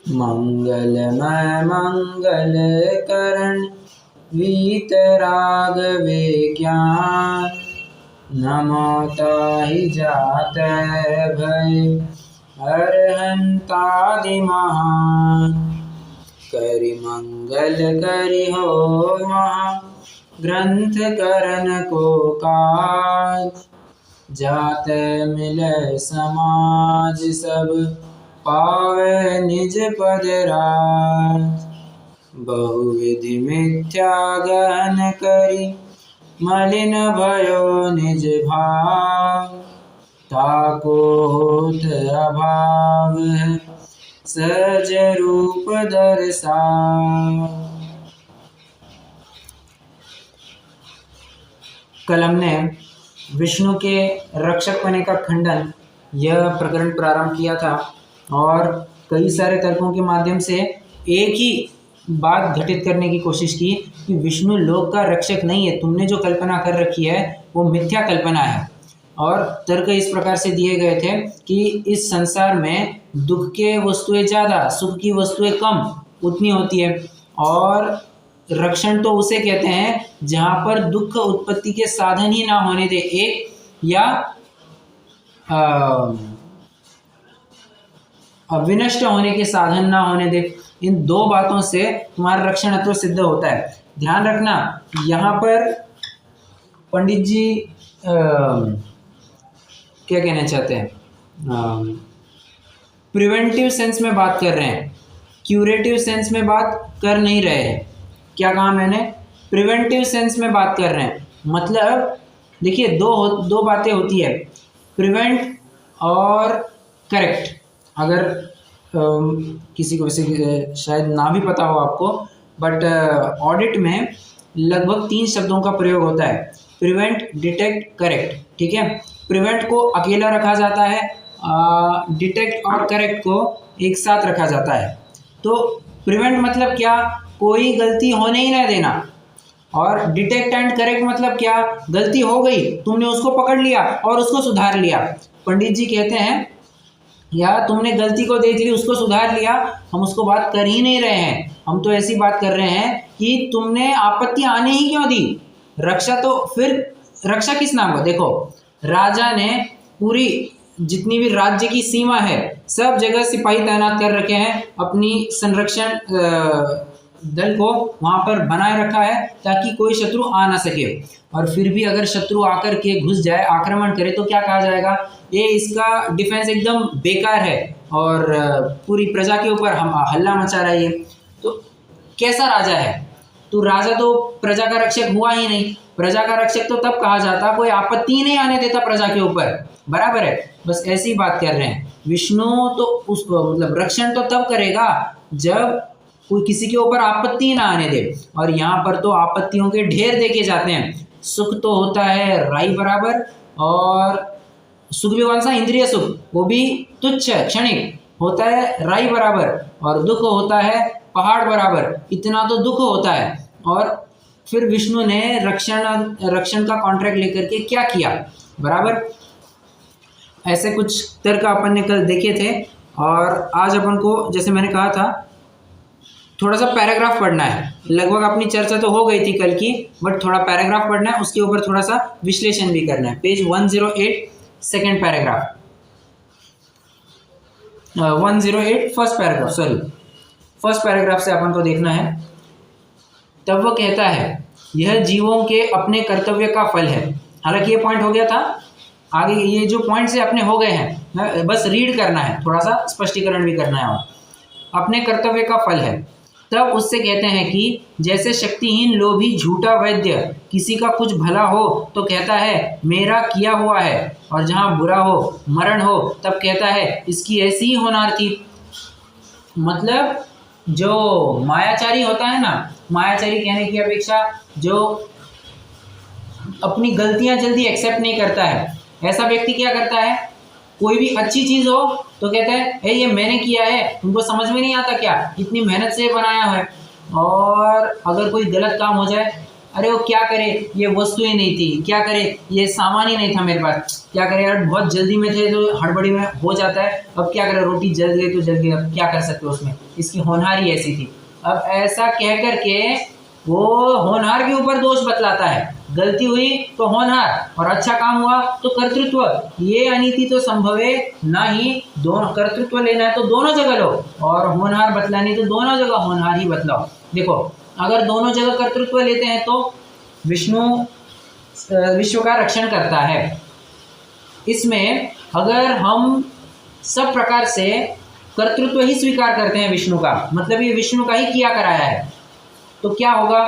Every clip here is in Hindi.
मंगलमय मंगल करण वीतराग विज्ञान, नमो ताहि जातै भय अरहंतादि महान। करि मंगल करि हो महा ग्रंथ करन को काज, जातै मिलै समाज सब पावै निज पद राज। बहुविधि मिथ्या गहन करि मलिन भयो निज भाव, ताको होत अभाव है सहज रूप दर्शाव। कल हमने विष्णु के रक्षक पने का खंडन यह प्रकरण प्रारंभ किया था और कई सारे तर्कों के माध्यम से एक ही बात घटित करने की कोशिश की कि विष्णु लोक का रक्षक नहीं है, तुमने जो कल्पना कर रखी है वो मिथ्या कल्पना है। और तर्क इस प्रकार से दिए गए थे कि इस संसार में दुख के वस्तुएं ज़्यादा, सुख की वस्तुएं कम उतनी होती है। और रक्षण तो उसे कहते हैं जहाँ पर दुख उत्पत्ति के साधन ही ना होने दे, एक या विनष्ट होने के साधन ना होने दे। इन दो बातों से तुम्हारा रक्षणत्व सिद्ध होता है। ध्यान रखना, यहाँ पर पंडित जी क्या कहना चाहते हैं, प्रिवेंटिव सेंस में बात कर रहे हैं, क्यूरेटिव सेंस में बात कर नहीं रहे हैं। क्या कहा मैंने? प्रिवेंटिव सेंस में बात कर रहे हैं। मतलब देखिए दो बातें होती है, प्रिवेंट और करेक्ट। अगर किसी को वैसे शायद ना भी पता हो आपको, बट ऑडिट में लगभग 3 शब्दों का प्रयोग होता है, प्रिवेंट, डिटेक्ट, करेक्ट। ठीक है, प्रिवेंट को अकेला रखा जाता है, डिटेक्ट और करेक्ट को एक साथ रखा जाता है। तो प्रिवेंट मतलब क्या? कोई गलती होने ही ना देना। और डिटेक्ट एंड करेक्ट मतलब क्या? गलती हो गई, तुमने उसको पकड़ लिया और उसको सुधार लिया। पंडित जी कहते हैं या तुमने गलती को देख ली, उसको सुधार लिया, हम उसको बात कर ही नहीं रहे हैं। हम तो ऐसी बात कर रहे हैं कि तुमने आपत्ति आने ही क्यों दी। रक्षा तो फिर रक्षा किस नाम का? देखो, राजा ने पूरी जितनी भी राज्य की सीमा है सब जगह सिपाही तैनात कर रखे हैं, अपनी संरक्षण दल को वहां पर बनाए रखा है ताकि कोई शत्रु आ ना सके। और फिर भी अगर शत्रु आकर के घुस जाए, आक्रमण करे, तो क्या कहा जाएगा? ये इसका डिफेंस एकदम बेकार है और पूरी प्रजा के ऊपर हम हल्ला मचा रहा है ये। तो कैसा राजा है? तो राजा तो प्रजा का रक्षक हुआ ही नहीं। प्रजा का रक्षक तो तब कहा जाता कोई आपत्ति नहीं आने देता प्रजा के ऊपर, बराबर है। बस ऐसी बात कर रहे हैं। विष्णु तो उस मतलब रक्षण तो तब करेगा जब कोई किसी के ऊपर आपत्ति ना आने दे। और यहाँ पर तो आपत्तियों के ढेर देखे जाते हैं। सुख तो होता है राई बराबर, और सुख भी कौन सा? इंद्रिय सुख, वो भी तुच्छ क्षणिक होता है राई बराबर। और दुख होता है पहाड़ बराबर, इतना तो दुख होता है। और फिर विष्णु ने रक्षण का कॉन्ट्रैक्ट लेकर के क्या किया, बराबर। ऐसे कुछ तर्क अपन ने कल देखे थे। और आज अपन को, जैसे मैंने कहा था, थोड़ा सा पैराग्राफ पढ़ना है। लगभग अपनी चर्चा तो हो गई थी कल की, बट थोड़ा पैराग्राफ पढ़ना है, उसके ऊपर थोड़ा सा विश्लेषण भी करना है। Page 108 second paragraph, 108 first paragraph, sorry first paragraph से अपन को देखना है। तब वो कहता है यह जीवों के अपने कर्तव्य का फल है। हालांकि ये पॉइंट हो गया था, आगे ये जो पॉइंट से अपने हो गए हैं बस रीड करना है, थोड़ा सा स्पष्टीकरण भी करना है। और अपने कर्तव्य का फल है। तब उससे कहते हैं कि जैसे शक्तिहीन लोभी झूठा वैद्य किसी का कुछ भला हो तो कहता है मेरा किया हुआ है, और जहाँ बुरा हो, मरण हो, तब कहता है इसकी ऐसी ही होनार थी। मतलब जो मायाचारी होता है ना, मायाचारी कहने की अपेक्षा जो अपनी गलतियां जल्दी एक्सेप्ट नहीं करता है, ऐसा व्यक्ति क्या करता है? कोई भी अच्छी चीज़ हो तो कहता है ये मैंने किया है, तुमको समझ में नहीं आता क्या, इतनी मेहनत से बनाया है। और अगर कोई गलत काम हो जाए, अरे वो क्या करे, ये वस्तु ही नहीं थी, क्या करे ये सामान ही नहीं था मेरे पास, क्या करे यार बहुत जल्दी में थे तो हड़बड़ी में हो जाता है, अब क्या करे, रोटी जल गई तो जल गई, अब क्या कर सकते हो उसमें, इसकी होनहारी ऐसी थी। अब ऐसा कह करके वो होनहार के ऊपर दोष बतलाता है, गलती हुई तो होनहार और अच्छा काम हुआ तो कर्तृत्व, ये अनीति तो संभवे ना ही, दोनों कर्तृत्व लेना है तो दोनों जगह लो और होनहार बतलानी तो दोनों जगह होनहार ही बतलाओ। देखो अगर दोनों जगह कर्तृत्व लेते हैं तो विष्णु विश्व का रक्षण करता है। इसमें अगर हम सब प्रकार से कर्तृत्व ही स्वीकार करते हैं विष्णु का, मतलब ये विष्णु का ही किया कराया है, तो क्या होगा,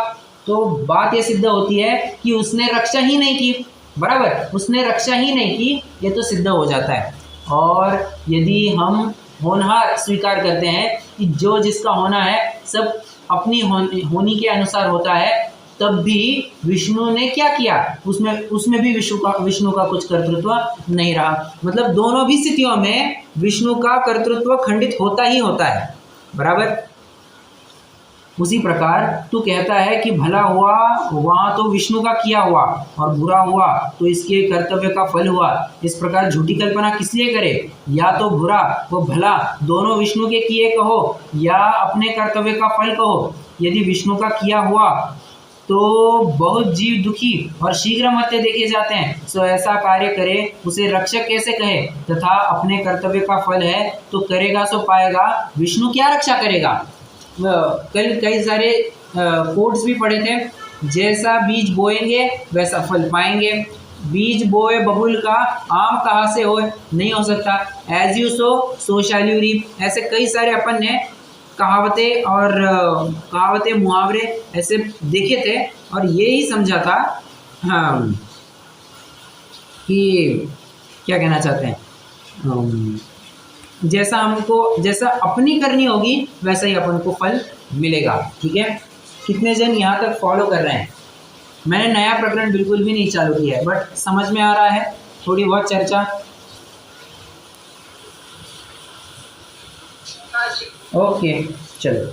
तो बात ये सिद्ध होती है कि उसने रक्षा ही नहीं की, बराबर, उसने रक्षा ही नहीं की, ये तो सिद्ध हो जाता है। और यदि हम होनहार स्वीकार करते हैं कि जो जिसका होना है सब अपनी होनी के अनुसार होता है, तब भी विष्णु ने क्या किया, उसमें भी विष्णु का कुछ कर्तृत्व नहीं रहा, मतलब दोनों भी स्थितियों में विष्णु का कर्तृत्व खंडित होता ही होता है, बराबर। उसी प्रकार तू कहता है कि भला हुआ वहाँ तो विष्णु का किया हुआ और बुरा हुआ तो इसके कर्तव्य का फल हुआ, इस प्रकार झूठी कल्पना किस लिए करे, या तो बुरा वो भला दोनों विष्णु के किए कहो या अपने कर्तव्य का फल कहो। यदि विष्णु का किया हुआ तो बहुत जीव दुखी और शीघ्र मत्य देखे जाते हैं, सो ऐसा कार्य करे उसे रक्षक कैसे कहे, तथा अपने कर्तव्य का फल है तो करेगा सो पाएगा, विष्णु क्या रक्षा करेगा। कल कई सारे कोट्स भी पढ़े थे, जैसा बीज बोएंगे वैसा फल पाएंगे, बीज बोए बबुल का आम कहाँ से हो, नहीं हो सकता, as you sow shall you reap, ऐसे कई सारे अपन ने कहावतें मुहावरे ऐसे देखे थे और ये ही समझा था हाँ कि क्या कहना चाहते हैं, जैसा अपनी करनी होगी वैसा ही अपन को फल मिलेगा। ठीक है, कितने जन यहाँ तक फॉलो कर रहे हैं। मैंने नया प्रकरण बिल्कुल भी नहीं चालू किया है, बट समझ में आ रहा है थोड़ी बहुत चर्चा। ओके चलो,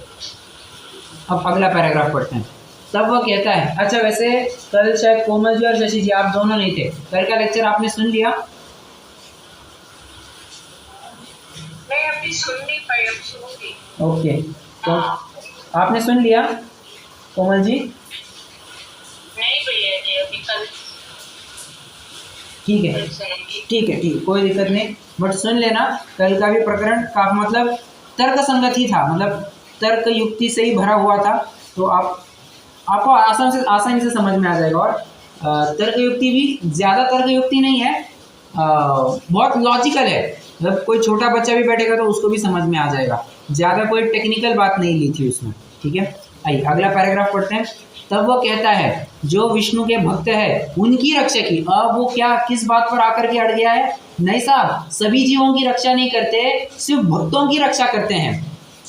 अब अगला पैराग्राफ पढ़ते हैं। तब वह कहता है, अच्छा वैसे कल शायद कोमल जी और शशि जी आप दोनों नहीं थे, कल का लेक्चर आपने सुन लिया? सुन नहीं पाई, अब सुनूंगी। ओके, तो आपने सुन लिया कोमल जी? नहीं भैया जी, अभी कल। ठीक है ठीक है, कोई दिक्कत नहीं, बट सुन लेना कल का भी प्रकरण का मतलब तर्क संगत ही था, मतलब तर्क युक्ति से ही भरा हुआ था, तो आपको आसानी से समझ में आ जाएगा। और तर्क युक्ति भी ज़्यादा तर्क युक्ति नहीं है, बहुत लॉजिकल है, मतलब कोई छोटा बच्चा भी बैठेगा तो उसको भी समझ में आ जाएगा, ज़्यादा कोई टेक्निकल बात नहीं ली थी उसमें। ठीक है, आइए अगला पैराग्राफ पढ़ते हैं। तब वो कहता है, जो विष्णु के भक्त है उनकी रक्षा की। अब वो क्या किस बात पर आकर के अड़ गया है? नहीं साहब, सभी जीवों की रक्षा नहीं करते, सिर्फ भक्तों की रक्षा करते हैं।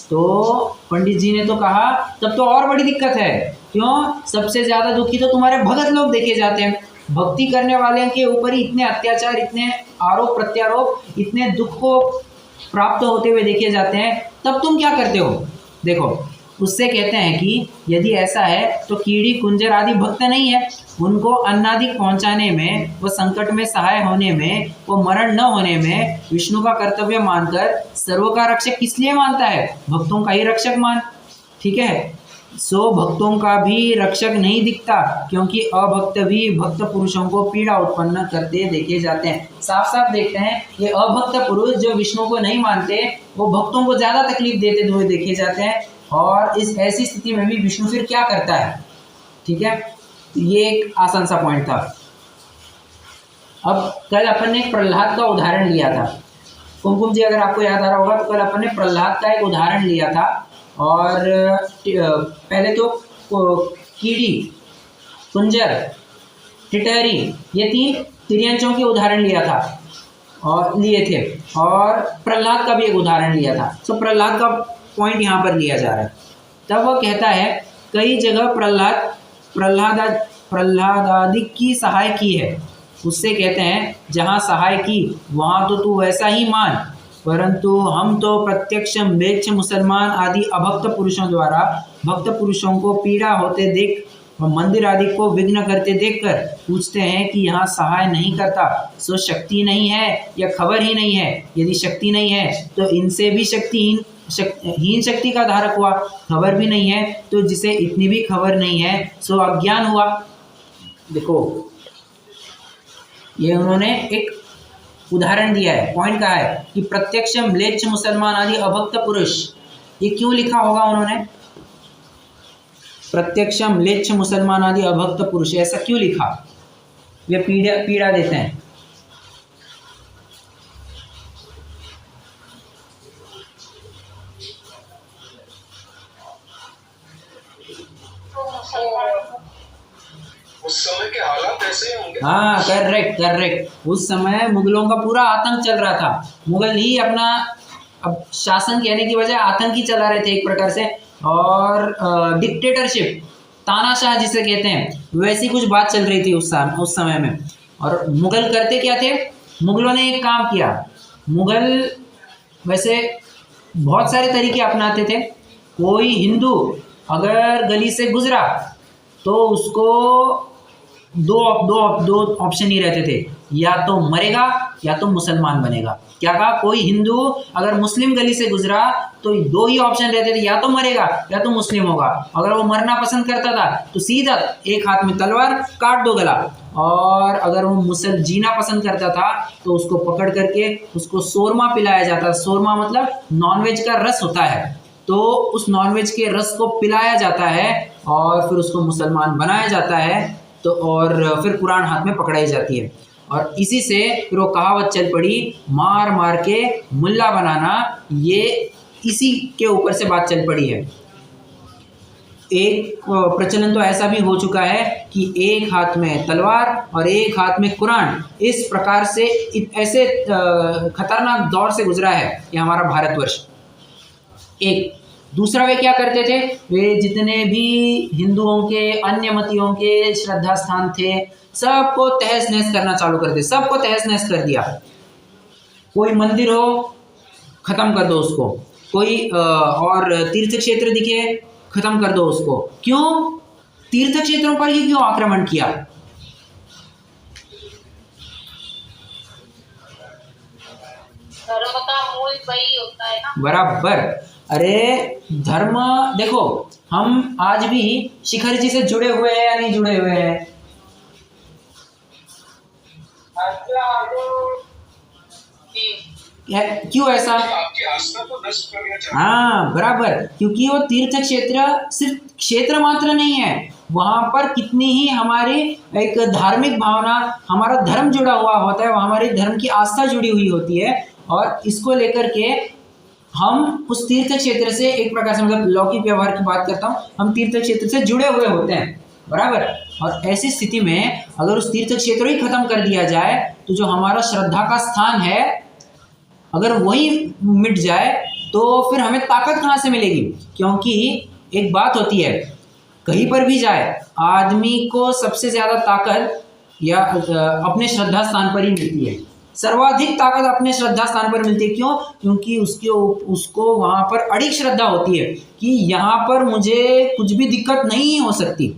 तो पंडित जी ने तो कहा तब तो और बड़ी दिक्कत है, क्यों? सबसे ज़्यादा दुखी तो तुम्हारे भगत लोग देखे जाते हैं, भक्ति करने वाले के ऊपर ही इतने अत्याचार, इतने आरोप प्रत्यारोप, इतने दुख को प्राप्त होते हुए देखे जाते हैं, तब तुम क्या करते हो? देखो, उससे कहते हैं कि यदि ऐसा है तो कीड़ी कुंजर आदि भक्त नहीं है, उनको अन्नादि पहुंचाने में, वो संकट में सहाय होने में, वो मरण न होने में विष्णु का कर्तव्य मानकर सर्व का रक्षक किस लिए मानता है? भक्तों का ही रक्षक मान। ठीक है, सो भक्तों का भी रक्षक नहीं दिखता, क्योंकि अभक्त भी भक्त पुरुषों को पीड़ा उत्पन्न करते देखे जाते हैं। साफ साफ देखते हैं ये अभक्त पुरुष जो विष्णु को नहीं मानते, वो भक्तों को ज़्यादा तकलीफ देते हुए देखे जाते हैं। और इस ऐसी स्थिति में भी विष्णु फिर क्या करता है? ठीक है, ये एक आसान सा पॉइंट था। अब कल अपन ने प्रहलाद का उदाहरण लिया था, कुमकुम जी अगर आपको याद आ रहा होगा तो कल अपन ने प्रहलाद का एक उदाहरण लिया था, और पहले तो कीड़ी, कुंजर, टिटहरी, ये 3 तिर्यंचों के उदाहरण लिया था और लिए थे, और प्रहलाद का भी एक उदाहरण लिया था। तो प्रहलाद का पॉइंट यहाँ पर लिया जा रहा है। तब वह कहता है, कई जगह प्रहलाद आदि की सहाय की है। उससे कहते हैं, जहाँ सहाय की वहाँ तो तू वैसा ही मान, परंतु हम तो प्रत्यक्ष म्लेच्छ मुसलमान आदि अभक्त पुरुषों द्वारा भक्त पुरुषों को पीड़ा होते देख और मंदिर आदि को विघ्न करते देखकर पूछते हैं कि यहाँ सहाय नहीं करता सो शक्ति नहीं है या खबर ही नहीं है। यदि शक्ति नहीं है तो इनसे भी हीन शक्ति का धारक हुआ। खबर भी नहीं है तो जिसे इतनी भी खबर नहीं है सो अज्ञान हुआ। देखो ये उन्होंने एक उदाहरण दिया है, पॉइंट कहा है कि प्रत्यक्ष म्लेच्छ मुसलमान आदि अभक्त पुरुष। ये क्यों लिखा होगा उन्होंने? प्रत्यक्ष म्लेच्छ मुसलमान आदि अभक्त पुरुष ऐसा क्यों लिखा? वे पीड़ा देते हैं। उस समय के हालात ऐसे होंगे। हाँ करेक्ट। उस समय मुगलों का पूरा आतंक चल रहा था। मुगल ही अपना अब शासन कहने की बजाय आतंक ही चला रहे थे एक प्रकार से, और डिक्टेटरशिप, तानाशाह जिसे कहते हैं, वैसी कुछ बात चल रही थी उस समय में। और मुगल करते क्या थे? मुगलों ने एक काम किया। मुगल वैसे बहुत सारे तरीके अपनाते थे। कोई हिंदू अगर गली से गुजरा तो उसको दो ऑप्शन ही रहते थे, या तो मरेगा या तो मुसलमान बनेगा। क्या कहा? कोई हिंदू अगर मुस्लिम गली से गुजरा तो दो ही ऑप्शन रहते थे, या तो मरेगा या तो मुस्लिम होगा। अगर वो मरना पसंद करता था तो सीधा एक हाथ में तलवार, काट दो गला। और अगर वो जीना पसंद करता था तो उसको पकड़ करके उसको शोरमा पिलाया जाता। शोरमा मतलब नॉनवेज का रस होता है, तो उस नॉनवेज के रस को पिलाया जाता है और फिर उसको मुसलमान बनाया जाता है। तो और फिर कुरान हाथ में पकड़ाई जाती है। और इसी से फिर वो कहावत चल पड़ी, मार मार के मुल्ला बनाना। ये इसी के ऊपर से बात चल पड़ी है। एक प्रचलन तो ऐसा भी हो चुका है कि एक हाथ में तलवार और एक हाथ में कुरान, इस प्रकार से ऐसे खतरनाक दौर से गुजरा है ये हमारा भारतवर्ष। एक दूसरा, वे क्या करते थे? वे जितने भी हिंदुओं के, अन्य मतियों के श्रद्धा स्थान थे, सबको तहस नहस करना चालू कर दिया। सबको तहस नहस कर दिया। कोई मंदिर हो, खत्म कर दो उसको। कोई और तीर्थ क्षेत्र दिखे, खत्म कर दो उसको। क्यों? तीर्थ क्षेत्रों पर ही क्यों आक्रमण किया? धर्म का मूल वही होता है ना। बराबर। अरे धर्म देखो, हम आज भी शिखर जी से जुड़े हुए हैं या नहीं जुड़े हुए हैं? क्यों ऐसा? आपकी आस्था को नष्ट करना चाहते हैं। हाँ बराबर, क्योंकि वो तीर्थ क्षेत्र सिर्फ क्षेत्र मात्र नहीं है। वहां पर कितनी ही हमारी एक धार्मिक भावना, हमारा धर्म जुड़ा हुआ होता है, हमारी धर्म की आस्था जुड़ी हुई होती है। और इसको लेकर के हम उस तीर्थ क्षेत्र से एक प्रकार से, मतलब लौकिक व्यवहार की बात करता हूँ, हम तीर्थ क्षेत्र से जुड़े हुए होते हैं। बराबर। और ऐसी स्थिति में अगर उस तीर्थ क्षेत्र ही खत्म कर दिया जाए तो जो हमारा श्रद्धा का स्थान है, अगर वही मिट जाए तो फिर हमें ताकत कहाँ से मिलेगी? क्योंकि एक बात होती है, कहीं पर भी जाए आदमी को सबसे ज़्यादा ताकत या अपने श्रद्धा स्थान पर ही मिलती है। सर्वाधिक ताकत अपने श्रद्धा स्थान पर मिलती है। क्यों? क्योंकि उसको वहाँ पर अड़िग श्रद्धा होती है कि यहाँ पर मुझे कुछ भी दिक्कत नहीं हो सकती।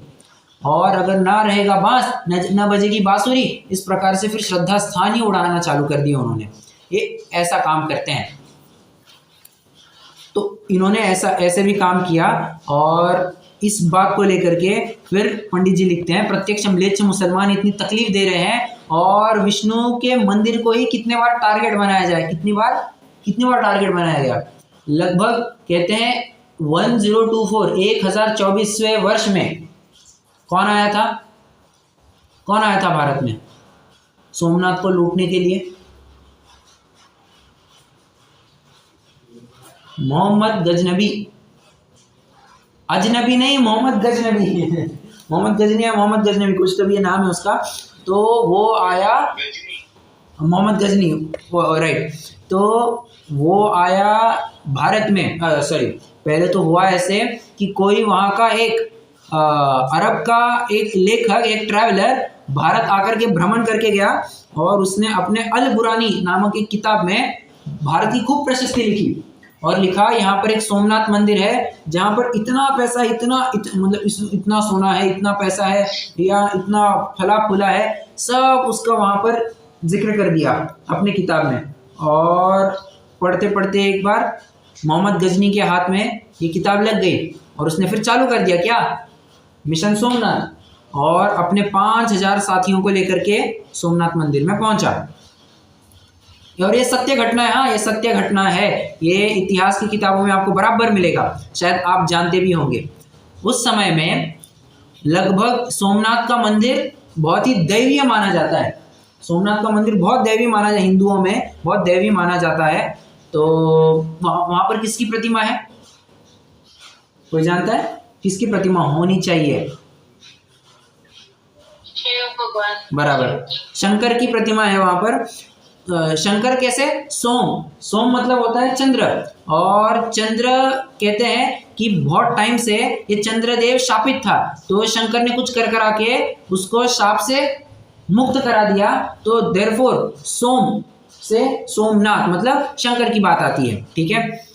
और अगर ना रहेगा बांस, न बजेगी बांसुरी, इस प्रकार से फिर श्रद्धा स्थान ही उड़ाना चालू कर दिया उन्होंने। ये ऐसा काम करते हैं। तो इन्होंने ऐसे भी काम किया। और इस बात को लेकर के फिर पंडित जी लिखते हैं, प्रत्यक्ष म्लेच्छ मुसलमान इतनी तकलीफ दे रहे हैं और विष्णु के मंदिर को ही कितने बार टारगेट बनाया जाए, कितनी बार टारगेट बनाया गया? लगभग कहते हैं 1024 1024वें वर्ष में कौन आया था भारत में सोमनाथ को लूटने के लिए? मोहम्मद गजनबी। अजनबी नहीं, मोहम्मद गजनबी। मोहम्मद गजनबी कुछ तो भी ये नाम है उसका। तो वो आया, मोहम्मद गजनी, राइट। तो वो आया भारत में, पहले तो हुआ ऐसे कि कोई वहाँ का एक अरब का एक लेखक, एक ट्रैवलर भारत आकर के भ्रमण करके गया और उसने अपने अल बुरानी नामक एक किताब में भारत की खूब प्रशस्ति लिखी। और लिखा यहाँ पर एक सोमनाथ मंदिर है जहाँ पर इतना पैसा मतलब इतना सोना है, इतना पैसा है या इतना फला फूला है, सब उसका वहाँ पर जिक्र कर दिया अपने किताब में। और पढ़ते पढ़ते एक बार मोहम्मद गजनी के हाथ में ये किताब लग गई और उसने फिर चालू कर दिया क्या, मिशन सोमनाथ, और अपने 5000 साथियों को लेकर के सोमनाथ मंदिर में पहुंचा। और ये सत्य घटना है, हाँ ये सत्य घटना है, ये इतिहास की किताबों में आपको बराबर मिलेगा, शायद आप जानते भी होंगे। उस समय में लगभग सोमनाथ का मंदिर बहुत ही दैवीय माना जाता है, सोमनाथ का मंदिर बहुत दैवीय माना जाता है, हिंदुओं में बहुत दैवीय माना जाता है। तो वहाँ पर किसकी प्रतिमा है, कोई जानता है किसकी प्रतिमा होनी चाहिए? शिव भगवान। बराबर, शंकर की प्रतिमा है वहाँ पर। शंकर कैसे? सोम मतलब होता है चंद्र, और चंद्र कहते हैं कि बहुत टाइम से ये चंद्रदेव शापित था, तो शंकर ने कुछ कर करा के उसको शाप से मुक्त करा दिया, तो देयरफॉर सोम से सोमनाथ मतलब शंकर की बात आती है, ठीक है।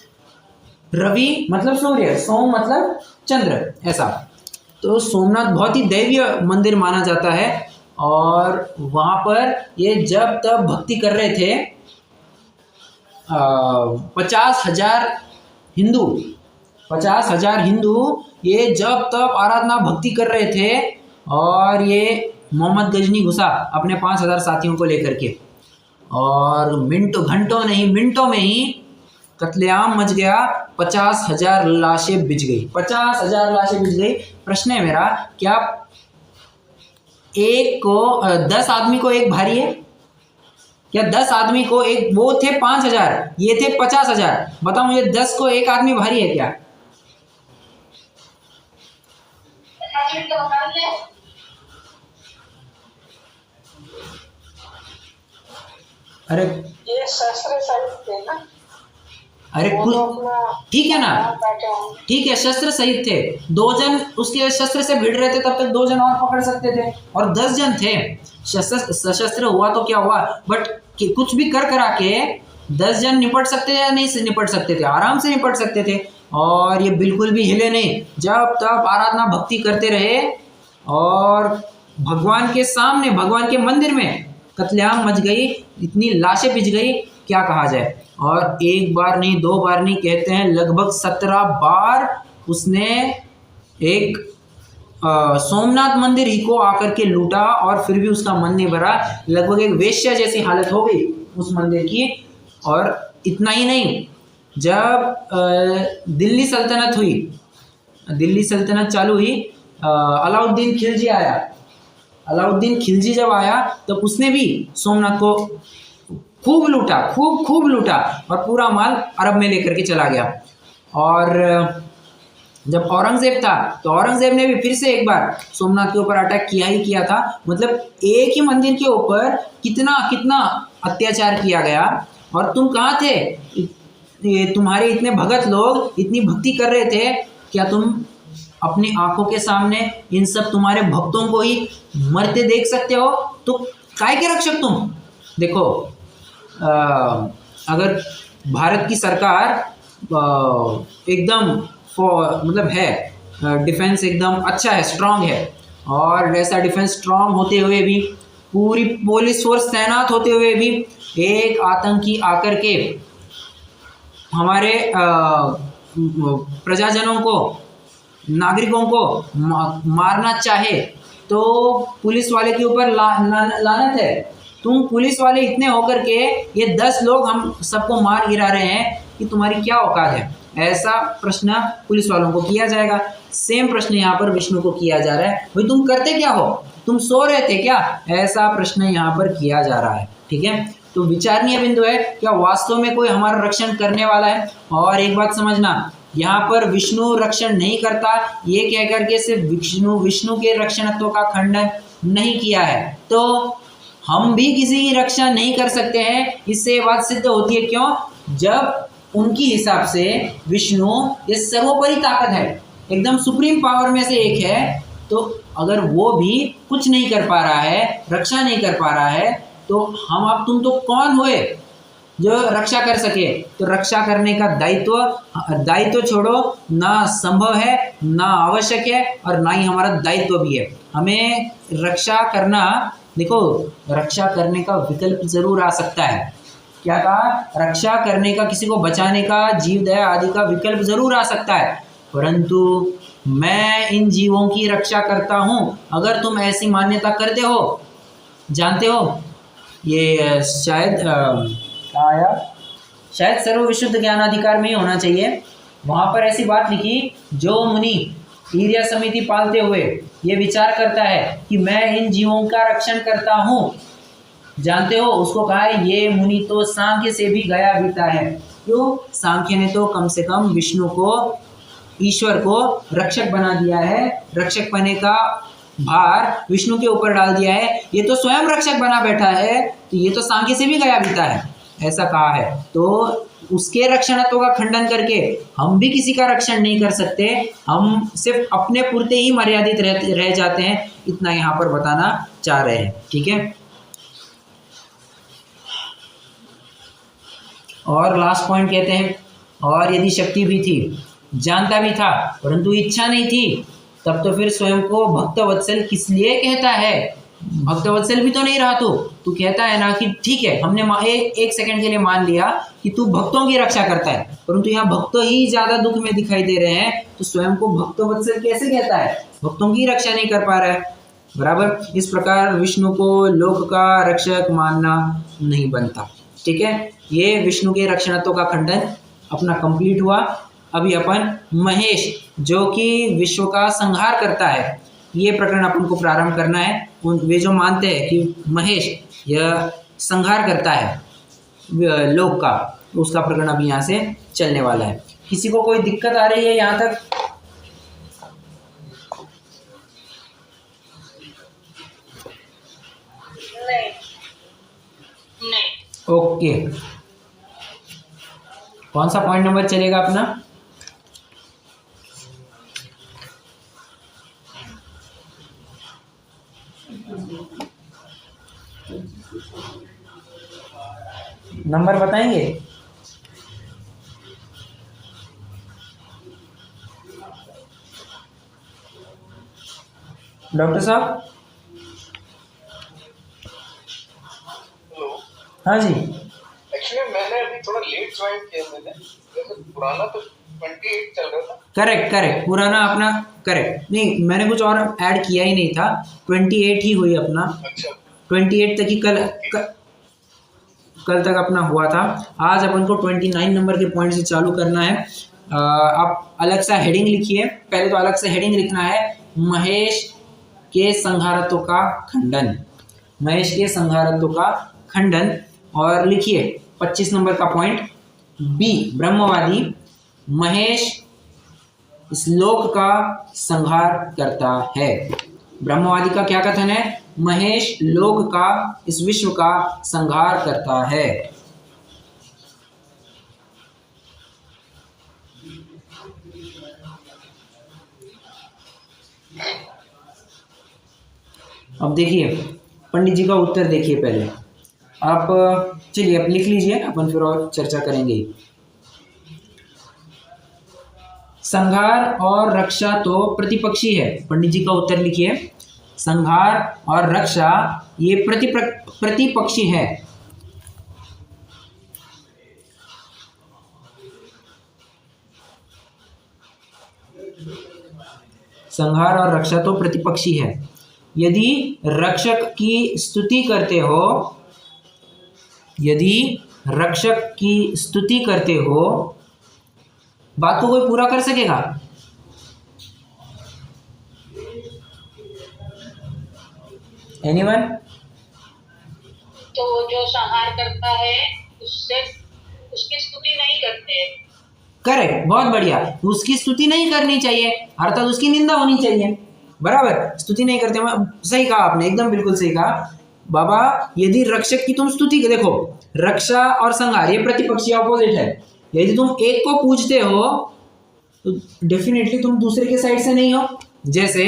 रवि मतलब सूर्य, सोम मतलब चंद्र, ऐसा। तो सोमनाथ बहुत ही दैवीय मंदिर माना जाता है, और वहाँ पर ये जब तब भक्ति कर रहे थे 50,000 हिंदू, 50,000 हिंदू ये जब तब आराधना भक्ति कर रहे थे, और ये मोहम्मद गजनी घुसा अपने 5000 साथियों को लेकर के, और घंटों नहीं मिनटों में ही कत्लेआम मच गया, 50,000 लाशें बिछ गई, 50,000 लाशें बिछ गई। प्रश्न है मेरा, क्या एक को 10 आदमी को एक भारी है क्या? 10 आदमी को एक, वो थे 5,000, ये थे 50,000, बताओ मुझे 10 को एक आदमी भारी है क्या? अरे ये शस्त्र सहित थे ना? अरे ठीक है ना, ठीक है, शस्त्र सहित थे, 2 जन उसके शस्त्र से भिड़ रहे थे, तब तक 2 जन और पकड़ सकते थे, और 10 जन थे। सशस्त्र हुआ तो क्या हुआ, बट कुछ भी कर करा के 10 जन निपट सकते थे या नहीं निपट सकते थे? आराम से निपट सकते थे, और ये बिल्कुल भी हिले नहीं, जब तब आराधना भक्ति करते रहे, और भगवान के सामने, भगवान के मंदिर में कत्लेआम मच गई, इतनी लाशें बिछ गई, क्या कहा जाए। और एक बार नहीं, 2 बार नहीं, कहते हैं लगभग 17 बार उसने एक सोमनाथ मंदिर ही को आकर के लूटा, और फिर भी उसका मन नहीं भरा, लगभग एक वेश्या जैसी हालत हो गई उस मंदिर की। और इतना ही नहीं, जब दिल्ली सल्तनत हुई, दिल्ली सल्तनत चालू हुई, अलाउद्दीन खिलजी आया, अलाउद्दीन खिलजी जब आया तब उसने भी सोमनाथ को खूब लूटा, खूब लूटा, और पूरा माल अरब में लेकर के चला गया। और जब औरंगजेब था तो औरंगजेब ने भी फिर से एक बार सोमनाथ के ऊपर अटैक किया ही किया था, मतलब एक ही मंदिर के ऊपर कितना कितना अत्याचार किया गया। और तुम कहाँ थे? तुम्हारे इतने भगत लोग इतनी भक्ति कर रहे थे, क्या तुम अपनी आंखों के सामने इन सब तुम्हारे भक्तों को ही मरते देख सकते हो? तो काय के रक्षक तुम? देखो, अगर भारत की सरकार एकदम मतलब है, डिफेंस एकदम अच्छा है, स्ट्रांग है, और ऐसा डिफेंस स्ट्रांग होते हुए भी, पूरी पुलिस फोर्स तैनात होते हुए भी, एक आतंकी आकर के हमारे प्रजाजनों को, नागरिकों को मारना चाहे, तो पुलिस वाले के ऊपर लानत है। तुम पुलिस वाले इतने होकर के ये 10 लोग हम सबको मार गिरा रहे हैं, कि तुम्हारी क्या औकात है? ऐसा प्रश्न पुलिस वालों को किया जाएगा। सेम प्रश्न यहाँ पर विष्णु को किया जा रहा है, भाई तुम करते क्या हो, तुम सो रहे थे क्या? ऐसा प्रश्न यहाँ पर किया जा रहा है, ठीक है। तो विचारणीय बिंदु है, क्या वास्तव में कोई हमारा रक्षण करने वाला है? और एक बात समझना, यहाँ पर विष्णु रक्षण नहीं करता ये कह करके सिर्फ विष्णु के रक्षणत्व का खंडन नहीं किया है, तो हम भी किसी की रक्षा नहीं कर सकते हैं। इससे ये बात सिद्ध होती है, क्यों? जब उनकी हिसाब से विष्णु ये सर्वोपरि ताकत है, एकदम सुप्रीम पावर में से एक है, तो अगर वो भी कुछ नहीं कर पा रहा है, रक्षा नहीं कर पा रहा है, तो हम अब तुम तो कौन हुए जो रक्षा कर सके। तो रक्षा करने का दायित्व छोड़ो, ना संभव है, ना आवश्यक है, और ना ही हमारा दायित्व भी है। हमें रक्षा करना, देखो रक्षा करने का विकल्प जरूर आ सकता है। क्या कहा? रक्षा करने का, किसी को बचाने का, जीव दया आदि का विकल्प जरूर आ सकता है, परंतु मैं इन जीवों की रक्षा करता हूं, अगर तुम ऐसी मान्यता करते हो, जानते हो, ये शायद कहाँ आया, शायद सर्व विशुद्ध ज्ञानाधिकार में ही होना चाहिए। वहां पर ऐसी बात लिखी, जो मुनि ईर्ष्या समिति पालते हुए ये विचार करता है कि मैं इन जीवों का रक्षण करता हूं, जानते हो उसको कहा है ये मुनि तो सांख्य से भी गया बीता है। क्यों? सांख्य ने तो कम से कम विष्णु को, ईश्वर को रक्षक बना दिया है, रक्षक बने का भार विष्णु के ऊपर डाल दिया है, ये तो स्वयं रक्षक बना बैठा है, तो ये तो सांख्य से भी गया बीता है, ऐसा कहा है। तो उसके रक्षणत्व का खंडन करके हम भी किसी का रक्षण नहीं कर सकते, हम सिर्फ अपने पुरते ही मर्यादित रह जाते हैं, इतना यहाँ पर बताना चाह रहे हैं। ठीक है, और लास्ट पॉइंट कहते हैं, और यदि शक्ति भी थी, जानता भी था, परंतु इच्छा नहीं थी, तब तो फिर स्वयं को भक्तवत्सल किस लिए कहता है? भक्तवत्सल भी तो नहीं रहा तू कहता है ना कि ठीक है, हमने एक सेकंड के लिए मान लिया कि तू भक्तों की रक्षा करता है, परंतु यहाँ भक्त ही ज्यादा दुख में दिखाई दे रहे हैं, तो स्वयं को भक्तवत्सल कैसे कहता है? भक्तों की रक्षा नहीं कर पा रहा है, बराबर। इस प्रकार विष्णु को लोक का रक्षक मानना नहीं बनता। ठीक है, ये विष्णु के रक्षणत्व का खंडन अपना कंप्लीट हुआ। अभी अपन महेश, जो कि विश्व का संहार करता है, ये प्रकरण अपन को प्रारंभ करना है। वे जो मानते हैं कि महेश यह संहार करता है लोक का, उसका प्रकरण अभी यहाँ से चलने वाला है। किसी को कोई दिक्कत आ रही है यहाँ तक? नहीं। ओके, कौन सा पॉइंट नंबर चलेगा अपना? नंबर बताएंगे? डॉक्टर साहब? हेलो। हाँ जी। एक्चुअली मैंने अभी थोड़ा लेट ज्वाइन किया, मैंने वैसे पुराना तो 28 चल रहा था। करेक्ट, पुराना अपना करेक्ट नहीं, मैंने कुछ और ऐड किया ही नहीं था, 28 ही हुई अपना। अच्छा, 28 तक ही कल तक अपना हुआ था। आज अपन को 29 नंबर के पॉइंट से चालू करना है। आप अलग सा हेडिंग लिखिए, पहले तो अलग से हेडिंग लिखना है, महेश के संहारत्व का खंडन, महेश के संहारत्व का खंडन। और लिखिए 25 नंबर का पॉइंट, बी, ब्रह्मवादी महेश इस लोक का संहार करता है। ब्रह्मवादी का क्या कथन है? महेश लोक का, इस विश्व का संहार करता है। अब देखिए पंडित जी का उत्तर देखिए पहले आप, चलिए आप लिख लीजिए, अपन फिर और चर्चा करेंगे। संहार और रक्षा तो प्रतिपक्षी है, पंडित जी का उत्तर लिखिए, संहार और रक्षा ये प्रतिपक्षी है। संहार और रक्षा तो प्रतिपक्षी है। यदि रक्षक की स्तुति करते हो, यदि रक्षक की स्तुति करते हो, बात को कोई पूरा कर सकेगा? एनीवन? तो जो संहार करता है उससे उसकी स्तुति नहीं करते। करेक्ट, बहुत बढ़िया। उसकी स्तुति नहीं करनी चाहिए, अर्थात उसकी निंदा होनी चाहिए, बराबर। स्तुति नहीं करते, सही कहा आपने, एकदम बिल्कुल सही कहा बाबा। यदि रक्षक की तुम स्तुति, देखो रक्षा और संहार ये प्रतिपक्षी ऑपोजिट है। यदि तुम एक को पूजते हो तो डेफिनेटली तुम दूसरे के साइड से नहीं हो। जैसे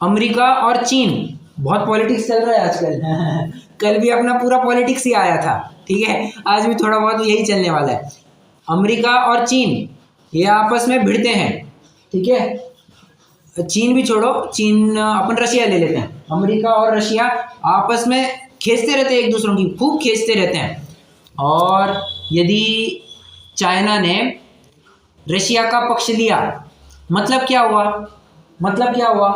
अमेरिका और चीन बहुत पॉलिटिक्स चल रहा है आजकल। कल भी अपना पूरा पॉलिटिक्स ही आया था, ठीक है, आज भी थोड़ा बहुत यही चलने वाला है। अमेरिका और चीन ये आपस में भिड़ते हैं, ठीक है। चीन भी छोड़ो, चीन अपन रशिया ले लेते हैं। अमेरिका और रशिया आपस में खींचते रहते हैं, एक दूसरों की खूब खींचते रहते हैं। और यदि चाइना ने रशिया का पक्ष लिया, मतलब क्या हुआ, मतलब क्या हुआ?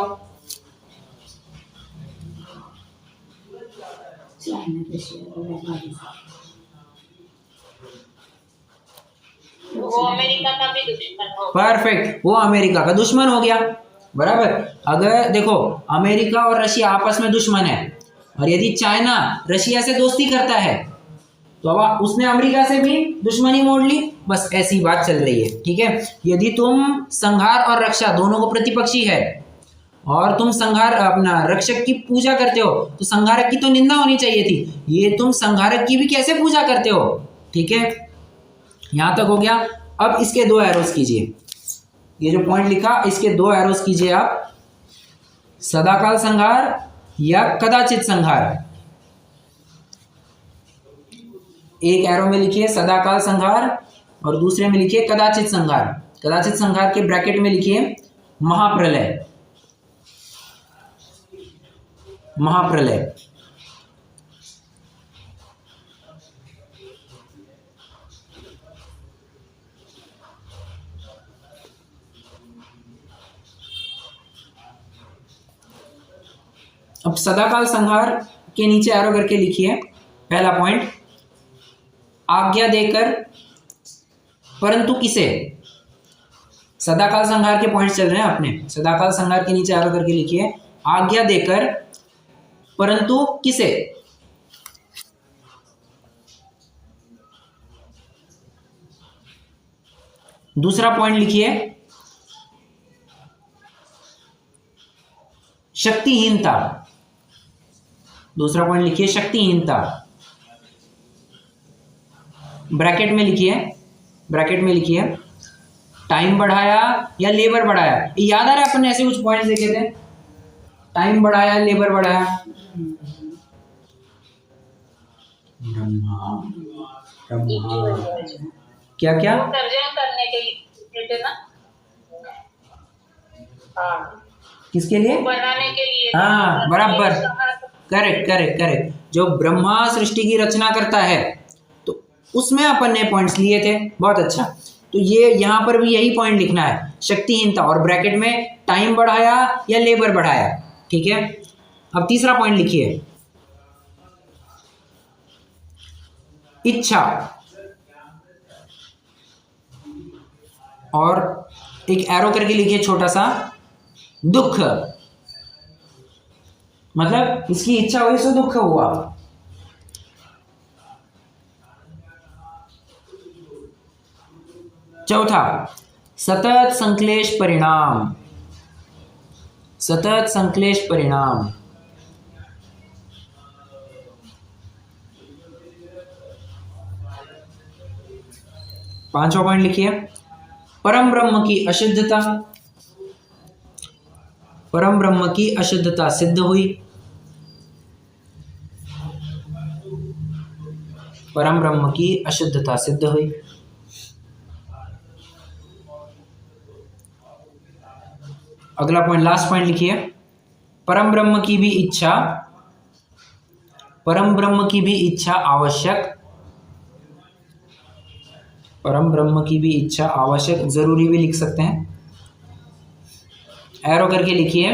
वो अमेरिका का भी दुश्मन हो। परफेक्ट, वो अमेरिका का दुश्मन हो गया, बराबर। अगर देखो अमेरिका और रशिया आपस में दुश्मन है, और यदि चाइना रशिया से दोस्ती करता है तो अब उसने अमेरिका से भी दुश्मनी मोड़ ली। बस ऐसी बात चल रही है, ठीक है। यदि तुम संहार और रक्षा दोनों को प्रतिपक्षी है और तुम संहार अपना रक्षक की पूजा करते हो तो संहारक की तो निंदा होनी चाहिए थी। ये तुम संहारक की भी कैसे पूजा करते हो, ठीक है। यहां तक हो गया। अब इसके दो एरोस कीजिए, ये जो पॉइंट लिखा इसके दो एरोस कीजिए आप, सदाकाल संहार या कदाचित संहार। एक एरो में लिखिए सदाकाल संहार और दूसरे में लिखिए कदाचित संहार। कदाचित संहार के ब्रैकेट में लिखिए महाप्रलय, महाप्रलय। अब सदाकाल संहार के नीचे एरो करके लिखिए पहला पॉइंट, आज्ञा देकर परंतु किसे। सदाकाल संहार के पॉइंट चल रहे हैं अपने। सदाकाल संहार के नीचे एरो करके लिखिए आज्ञा देकर परंतु किसे। दूसरा पॉइंट लिखिए शक्तिहीनता। दूसरा पॉइंट लिखिए शक्तिहीनता। ब्रैकेट में लिखिए, ब्रैकेट में लिखिए टाइम बढ़ाया या लेबर बढ़ाया। याद आ रहा है अपन ने ऐसे कुछ पॉइंट्स देखे थे, टाइम बढ़ाया लेबर बढ़ाया। ब्रह्मा ब्रह्मा क्या क्या तर्जमा करने के लिए थे ना। हाँ, किसके लिए? बनाने के लिए। हाँ बराबर, करेक्ट करेक्ट करेक्ट। जो ब्रह्मा सृष्टि की रचना करता है तो उसमें अपन ने पॉइंट्स लिए थे, बहुत अच्छा। तो ये यहाँ पर भी यही पॉइंट लिखना है, शक्तिहीनता, और ब्रैकेट में टाइम बढ़ाया या लेबर बढ़ाया, ठीक है। अब तीसरा पॉइंट लिखिए इच्छा, और एक एरो करके लिखिए छोटा सा दुख, मतलब इसकी इच्छा हुई तो दुख हुआ। चौथा सतत संक्लेश परिणाम, सतत संक्लेश परिणाम। पांचवा पॉइंट लिखिए परम ब्रह्म की अशुद्धता, परम ब्रह्म की अशुद्धता सिद्ध हुई, परम ब्रह्म की अशुद्धता सिद्ध हुई। अगला पॉइंट, लास्ट पॉइंट लिखिए परम ब्रह्म की भी इच्छा, परम ब्रह्म की भी इच्छा आवश्यक, परम ब्रह्म की भी इच्छा आवश्यक, जरूरी भी लिख सकते हैं। एरो करके लिखिए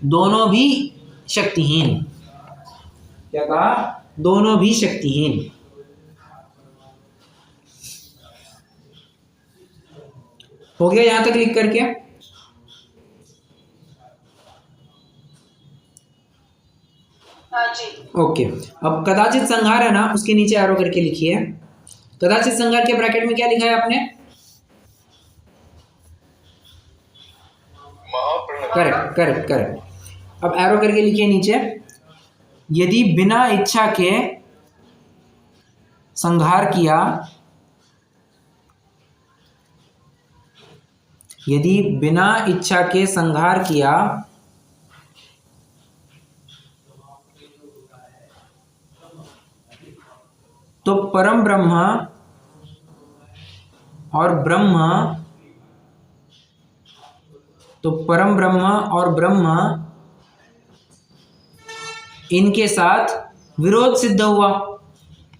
दोनों भी शक्तिहीन। क्या कहा? दोनों भी शक्तिहीन। हो गया यहां तक लिख करके? हाँ जी। ओके, अब कदाचित संहार है ना, उसके नीचे एरो करके लिखिए कदाचित संहार के ब्रैकेट में क्या लिखा है आपने? Correct correct correct. अब एरो करके लिखिए नीचे यदि बिना इच्छा के संहार किया, यदि बिना इच्छा के संहार किया तो परम ब्रह्म और ब्रह्म, तो परम ब्रह्म और ब्रह्म इनके साथ विरोध सिद्ध हुआ,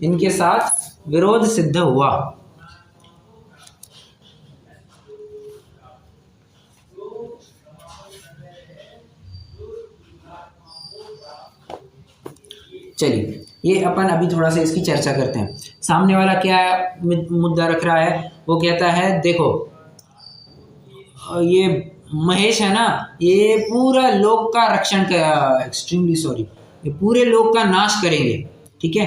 इनके साथ विरोध सिद्ध हुआ। चलिए ये अपन अभी थोड़ा सा इसकी चर्चा करते हैं। सामने वाला क्या मुद्दा रख रहा है, वो कहता है देखो ये महेश है ना, ये पूरा लोक का रक्षण कर, एक्सट्रीमली सॉरी, ये पूरे लोक का नाश करेंगे। ठीक है,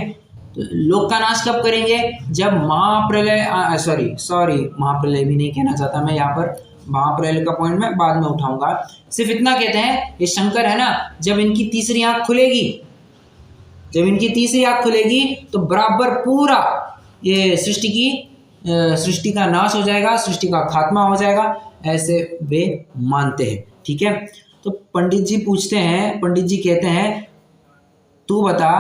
तो लोक का नाश कब करेंगे? जब महाप्रलय, सॉरी महाप्रलय भी नहीं कहना चाहता मैं यहाँ पर, महाप्रलय का पॉइंट मैं बाद में उठाऊंगा। सिर्फ इतना कहते हैं ये शंकर है ना, जब इनकी तीसरी आंख खुलेगी, जब इनकी तीसरी आंख खुलेगी तो बराबर पूरा ये सृष्टि का नाश हो जाएगा, सृष्टि का खात्मा हो जाएगा, ऐसे वे मानते हैं। ठीक है, तो पंडित जी पूछते हैं, पंडित जी कहते हैं तू बता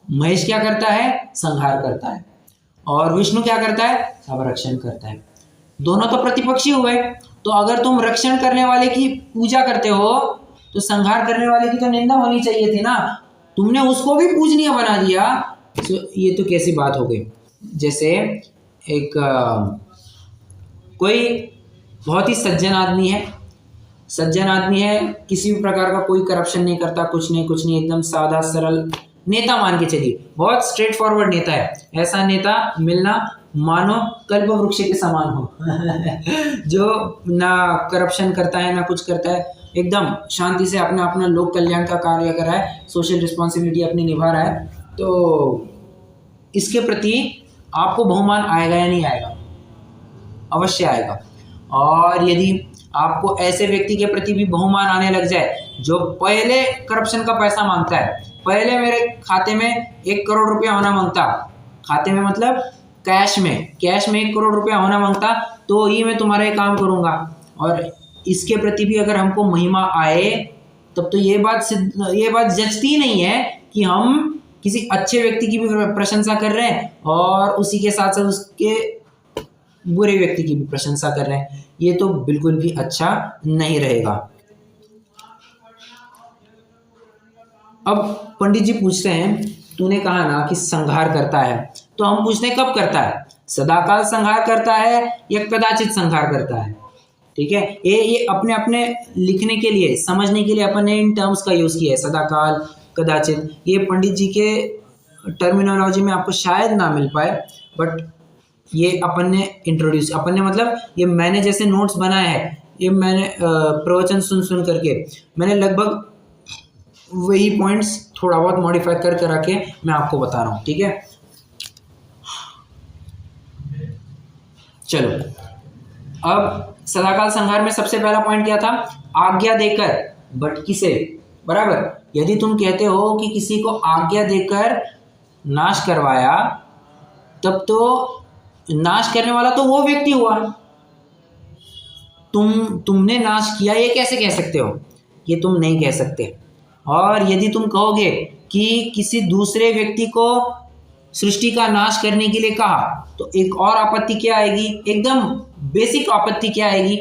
महेश क्या करता है? संहार करता है, और विष्णु क्या करता है? सब रक्षण करता है। दोनों तो प्रतिपक्षी हुए, तो अगर तुम रक्षण करने वाले की पूजा करते हो तो संहार करने वाले की तो निंदा होनी चाहिए थी ना, तुमने उसको भी पूजनीय बना दिया, तो ये तो कैसी बात हो गई। जैसे एक कोई बहुत ही सज्जन आदमी है, सज्जन आदमी है, किसी भी प्रकार का कोई करप्शन नहीं करता, कुछ नहीं, एकदम सादा सरल नेता मान के चलिए, बहुत स्ट्रेट फॉरवर्ड नेता है। ऐसा नेता मिलना मानो कल्प वृक्ष के समान हो जो ना करप्शन करता है ना कुछ करता है, एकदम शांति से अपना अपना लोक कल्याण का कार्य कर रहा है, सोशल रिस्पॉन्सिबिलिटी अपनी निभा रहा है। तो इसके प्रति आपको बहुमान आएगा या नहीं आएगा? अवश्य आएगा। और यदि आपको ऐसे व्यक्ति के प्रति भी बहुमान आने लग जाए जो पहले करप्शन का पैसा मांगता है, पहले मेरे खाते में 1 करोड़ रुपया होना मांगता, खाते में मतलब कैश में 1 करोड़ रुपया होना मांगता, तो ही मैं तुम्हारा ये काम करूँगा, और इसके प्रति भी अगर हमको महिमा आए तब तो ये बात जचती नहीं है कि हम किसी अच्छे व्यक्ति की भी प्रशंसा कर रहे हैं और उसी के साथ साथ उसके बुरे व्यक्ति की भी प्रशंसा कर रहे हैं। ये तो बिल्कुल भी अच्छा नहीं रहेगा। अब पंडित जी पूछते हैं, तूने कहा ना कि संहार करता है, तो हम पूछते हैं कब करता है? सदाकाल संहार करता है या कदाचित संहार करता है? ठीक है, ये अपने अपने लिखने के लिए, समझने के लिए अपन ने इन टर्म्स का यूज़ किया है, सदाकाल, कदाचित। ये पंडित जी के टर्मिनोलॉजी में आपको शायद ना मिल पाए, बट ये अपन ने इंट्रोड्यूस, अपन ने मतलब ये मैंने जैसे नोट्स बनाए हैं, ये मैंने प्रवचन सुन करके मैंने लगभग वही पॉइंट्स थोड़ा बहुत मॉडिफाई कर आके मैं आपको बता रहा हूँ। ठीक है, चलो अब सदाकाल संहार में सबसे पहला पॉइंट क्या था? आज्ञा देकर, बट किसे? बराबर, यदि तुम कहते हो कि किसी को आज्ञा देकर नाश करवाया, तब तो नाश करने वाला तो वो व्यक्ति हुआ, तुमने नाश किया, ये कैसे कह सकते हो? ये तुम नहीं कह सकते। और यदि तुम कहोगे कि किसी दूसरे व्यक्ति को सृष्टि का नाश करने के लिए कहा, तो एक और आपत्ति क्या आएगी? एकदम बेसिक आपत्ति क्या आएगी?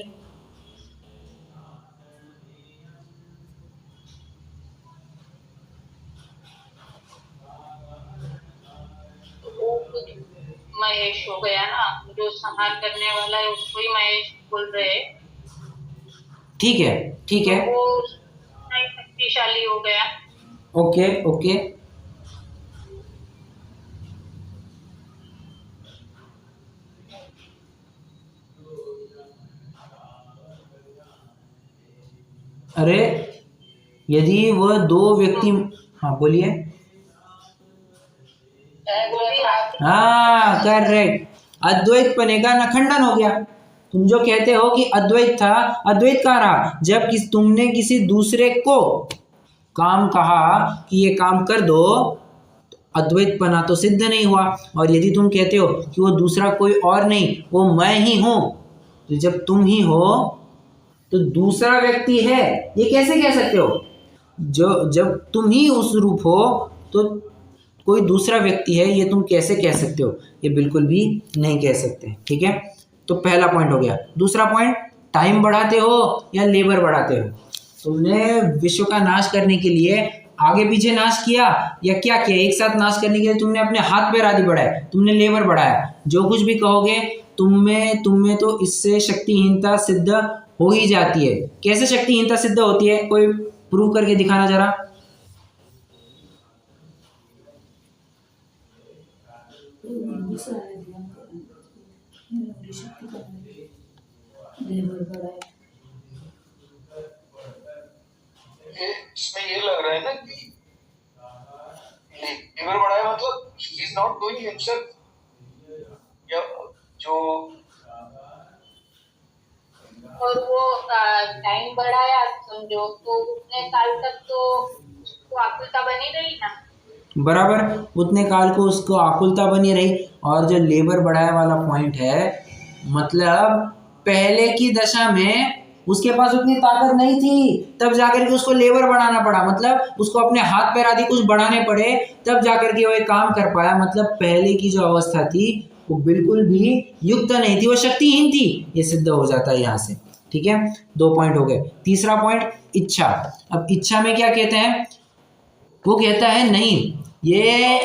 महेश हो गया ना, जो संहार करने वाला है उसको ही महेश बोल रहे हैं। ठीक है, ठीक है, तो वो शक्तिशाली हो गया। ओके ओके, अरे यदि वह दो व्यक्ति, हाँ बोलिए, हाँ करेक्ट, अद्वैत पने का न खंडन हो गया। तुम जो कहते हो कि अद्वैत था, अद्वैत कहाँ रहा? जब तुमने किसी दूसरे को काम कहा कि ये काम कर दो, तो अद्वैत पना तो सिद्ध नहीं हुआ। और यदि तुम कहते हो कि वो दूसरा कोई और नहीं, वो मैं ही हूँ, तो जब तुम ही हो तो दूसरा व्यक्ति है, ये कैसे कह सकते हो? जब तुम ही उस रूप हो तो कोई दूसरा व्यक्ति है, ये तुम कैसे कह सकते हो? ये बिल्कुल भी नहीं कह सकते। ठीक है, तो पहला पॉइंट हो गया। दूसरा पॉइंट, टाइम बढ़ाते हो या लेबर बढ़ाते हो? तुमने विश्व का नाश करने के लिए आगे पीछे नाश किया या क्या किया? एक साथ नाश करने के लिए तुमने अपने हाथ पैर आदि बढ़ाए, तुमने लेबर बढ़ाया। जो कुछ भी कहोगे तुम में तो इससे शक्तिहीनता सिद्ध हो ही जाती है। कैसे शक्तिहीनता सिद्ध होती है? कोई प्रूव करके दिखाना जरा। इसमें ये लग रहा है ना कि लीवर बढ़ाया मतलब he is not doing himself, या जो और वो टाइम बढ़ाया समझो, तो उतने साल तक तो उसको आकुलता बनी रही ना। बराबर, उतने काल को उसको आकुलता बनी रही। और जो लेबर बढ़ाया वाला पॉइंट है, मतलब पहले की दशा में उसके पास उतनी ताकत नहीं थी, तब जाकर के उसको लेबर बढ़ाना पड़ा, मतलब उसको अपने हाथ पैर आदि कुछ बढ़ाने पड़े, तब जाकर के वो एक काम कर पाया। मतलब पहले की जो अवस्था थी वो बिल्कुल भी युक्त नहीं थी, वो शक्तिहीन थी। ये सिद्ध हो जाता है यहाँ से। ठीक है, 2 पॉइंट हो गए। तीसरा पॉइंट, इच्छा। अब इच्छा में क्या कहते हैं? वो कहता है नहीं, ये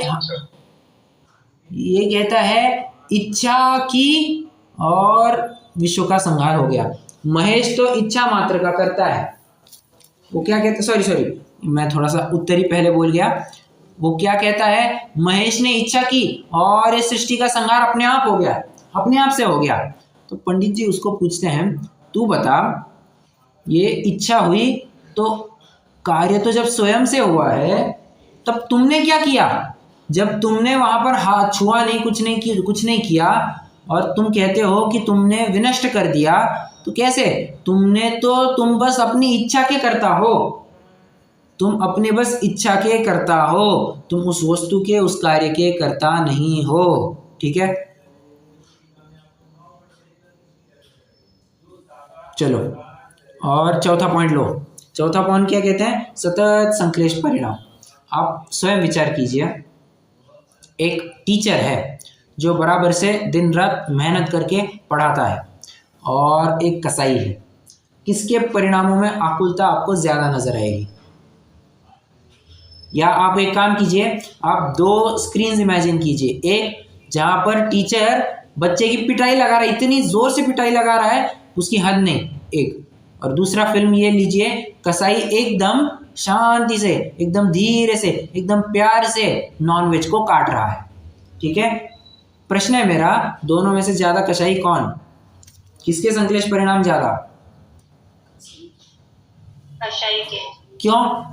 कहता है इच्छा की और विश्व का संहार हो गया। महेश तो इच्छा मात्र का करता है। वो क्या कहता है, सॉरी मैं थोड़ा सा उत्तरी पहले बोल गया। वो क्या कहता है? महेश ने इच्छा की और इस सृष्टि का संहार अपने आप हो गया, अपने आप से हो गया। तो पंडित जी उसको पूछते हैं, तू बता, ये इच्छा हुई तो कार्य तो जब स्वयं से हुआ है, तब तुमने क्या किया? जब तुमने वहां पर हाथ छुआ नहीं, कुछ नहीं किया, और तुम कहते हो कि तुमने विनष्ट कर दिया, तो कैसे? तुम बस अपनी इच्छा के करता हो, तुम अपने बस इच्छा के करता हो, तुम उस वस्तु के, उस कार्य के करता नहीं हो। ठीक है, चलो और चौथा पॉइंट लो। चौथा पॉइंट क्या कहते हैं? सतत संश्लेष परिणाम। आप स्वयं विचार कीजिए, एक टीचर है जो बराबर से दिन रात मेहनत करके पढ़ाता है, और एक कसाई है। किसके परिणामों में आकुलता आपको ज्यादा नजर आएगी? या आप एक काम कीजिए, आप 2 स्क्रीन इमेजिन कीजिए। एक जहां पर टीचर बच्चे की पिटाई लगा रहा है, इतनी जोर से पिटाई लगा रहा है उसकी हद नहीं, एक। और दूसरा फिल्म ये लीजिए, कसाई एकदम शांति से, एकदम धीरे से, एकदम प्यार से नॉनवेज को काट रहा है। ठीक है, प्रश्न है मेरा, दोनों में से ज्यादा कसाई कौन? किसके संश्लेष परिणाम ज्यादा? कसाई के। क्यों?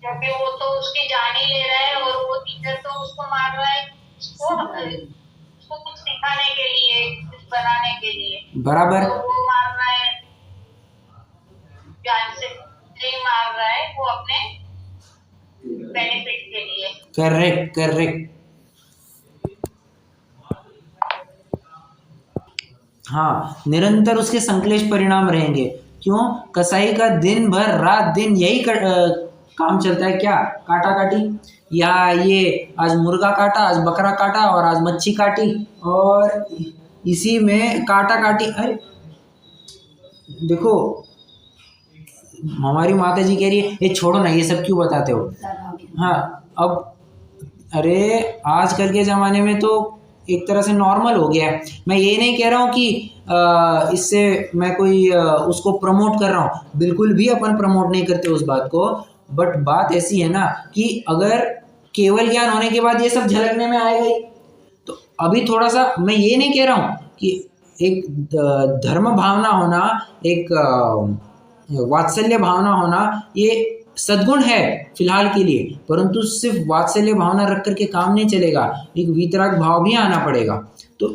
क्योंकि वो तो उसकी जान ही ले रहा है, और वो टीचर तो उसको मार रहा है उसको कुछ सिखाने के लिए, कुछ बनाने के लिए। बराबर, तो वो मार रहा है, जान से नहीं मार रहा है, वो अपने बेनिफिट के लिए। करेक्ट। हाँ, निरंतर उसके संश्लेष परिणाम रहेंगे। क्यों? कसाई का दिन भर रात दिन यही काम चलता है, क्या? काटा काटी, या ये आज मुर्गा काटा, आज बकरा काटा, और आज मच्छी काटी, और इसी में काटा काटी। अरे देखो, हमारी माता जी कह रही है, ये छोड़ो ना, ये सब क्यों बताते हो? हाँ, अब अरे आजकल के ज़माने में तो एक तरह से नॉर्मल हो गया है। मैं ये नहीं कह रहा हूँ कि इससे मैं कोई उसको प्रमोट कर रहा हूँ, बिल्कुल भी अपन प्रमोट नहीं करते उस बात को। बट बात ऐसी है ना कि अगर केवल ज्ञान होने के बाद ये सब झलकने में आएगा ही, तो अभी थोड़ा सा मैं ये नहीं कह रहा हूँ कि एक धर्म भावना होना, एक वात्सल्य भावना होना, ये सद्गुण है फिलहाल के लिए, परंतु सिर्फ वात्सल्य भावना रख करके काम नहीं चलेगा, एक वीतराग भाव भी आना पड़ेगा। तो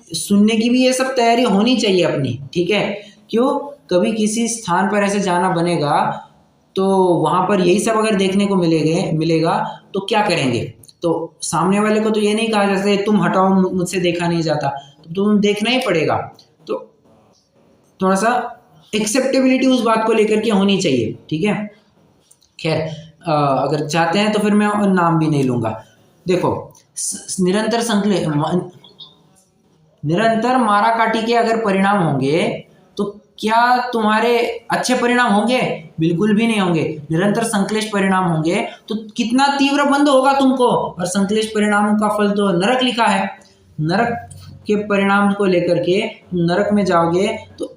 सुनने की भी ये सब तैयारी होनी चाहिए अपनी। ठीक है, क्यों? कभी किसी स्थान पर ऐसे जाना बनेगा तो वहाँ पर यही सब अगर देखने को मिलेगा तो क्या करेंगे? तो सामने वाले को तो ये नहीं कहा जैसे तुम हटाओ, मुझसे देखा नहीं जाता, तो तुम देखना ही पड़ेगा। तो थोड़ा सा एक्सेप्टेबिलिटी उस बात को लेकर के होनी चाहिए। ठीक है, खैर अगर चाहते हैं तो फिर मैं नाम भी नहीं लूँगा। देखो निरंतर माराकाटी के अगर परिणाम होंगे तो क्या तुम्हारे अच्छे परिणाम होंगे? बिल्कुल भी नहीं होंगे। निरंतर संश्लेष परिणाम होंगे तो कितना तीव्र बंध होगा तुमको, और संश्लेष परिणाम का फल तो नरक लिखा है। नरक के परिणाम को लेकर के नरक में जाओगे तो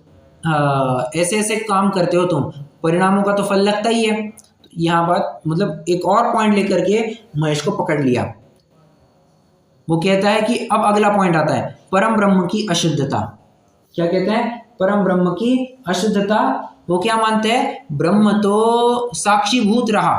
ऐसे ऐसे काम करते हो तुम, परिणामों का तो फल लगता ही है। तो यहाँ बात मतलब एक और पॉइंट लेकर के महेश को पकड़ लिया। वो कहता है कि अब अगला पॉइंट आता है परम ब्रह्म की अशुद्धता। क्या कहते हैं? परम ब्रह्म की अशुद्धता। वो क्या मानते हैं? ब्रह्म तो साक्षीभूत रहा,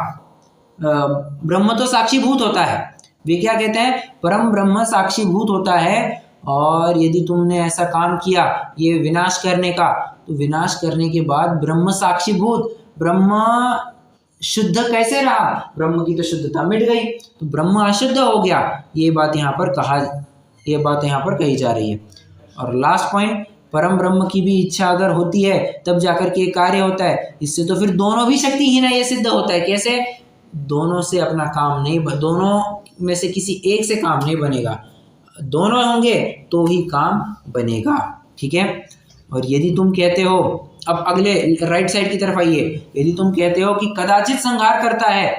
ब्रह्म तो साक्षीभूत होता है। वे क्या कहते हैं? परम ब्रह्म साक्षीभूत होता है, और यदि तुमने ऐसा काम किया ये विनाश करने का, तो विनाश करने के बाद ब्रह्म साक्षीभूत, ब्रह्म शुद्ध कैसे रहा? ब्रह्म की तो शुद्धता मिट गई, तो ब्रह्म अशुद्ध हो गया। ये बात यहाँ पर कही जा रही है। और लास्ट पॉइंट, परम ब्रह्म की भी इच्छा अगर होती है तब जाकर के कार्य होता है। इससे तो फिर दोनों भी शक्तिहीन है, ये सिद्ध होता है। कैसे? दोनों से अपना काम नहीं, दोनों में से किसी एक से काम नहीं बनेगा, दोनों होंगे तो ही काम बनेगा। ठीक है। और यदि तुम कहते हो, अब अगले राइट साइड की तरफ आइए, यदि तुम कहते हो कि कदाचित संहार करता है,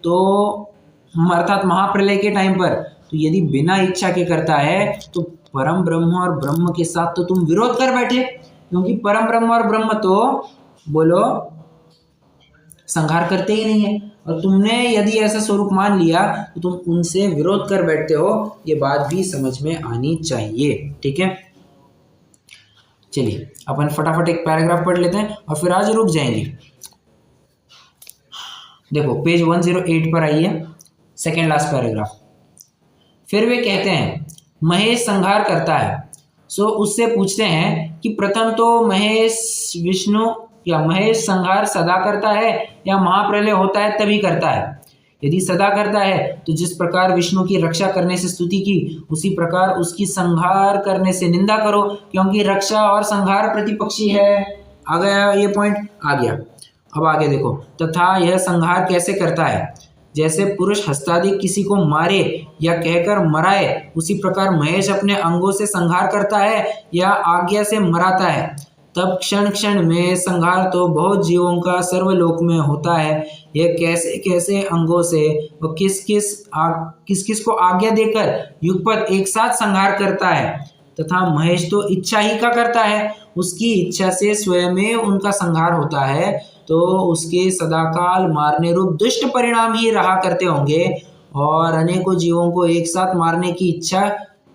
तो अर्थात महाप्रलय के टाइम पर, तो यदि बिना इच्छा के करता है तो परम ब्रह्म और ब्रह्म के साथ तो तुम विरोध कर बैठे, क्योंकि परम ब्रह्म और ब्रह्म तो बोलो संहार करते ही नहीं है, और तुमने यदि ऐसा स्वरूप मान लिया तो तुम उनसे विरोध कर बैठते हो। ये बात भी समझ में आनी चाहिए। ठीक है, चलिए अपन फटाफट एक पैराग्राफ पढ़ लेते हैं और फिर आज रुक जाएंगे। देखो पेज 108 पर आइए, सेकेंड लास्ट पैराग्राफ। फिर वे कहते हैं महेश संहार करता है। सो उससे पूछते हैं कि प्रथम तो महेश विष्णु या महेश संहार सदा करता है या महाप्रलय होता है तभी करता है? यदि सदा करता है तो जिस प्रकार विष्णु की रक्षा करने से स्तुति की, उसी प्रकार उसकी संहार करने से निंदा करो, क्योंकि रक्षा और संहार प्रतिपक्षी है। आ गया ये पॉइंट? आ गया। अब आगे देखो, तथा यह संहार कैसे करता है? जैसे पुरुष हस्तादि किसी को मारे या कहकर मराए, उसी प्रकार महेश अपने अंगों से संहार करता है या आज्ञा से मराता है। तब क्षण क्षण में संहार तो बहुत जीवों का सर्वलोक में होता है। यह कैसे कैसे अंगों से व किस किस को आज्ञा देकर युगपत एक साथ संहार करता है। तथा महेश तो इच्छा ही का करता है, उसकी इच्छा से स्वयं उनका संहार होता है, तो उसके सदाकाल मारने रूप दुष्ट परिणाम ही रहा करते होंगे, और अनेकों जीवों को एक साथ मारने की इच्छा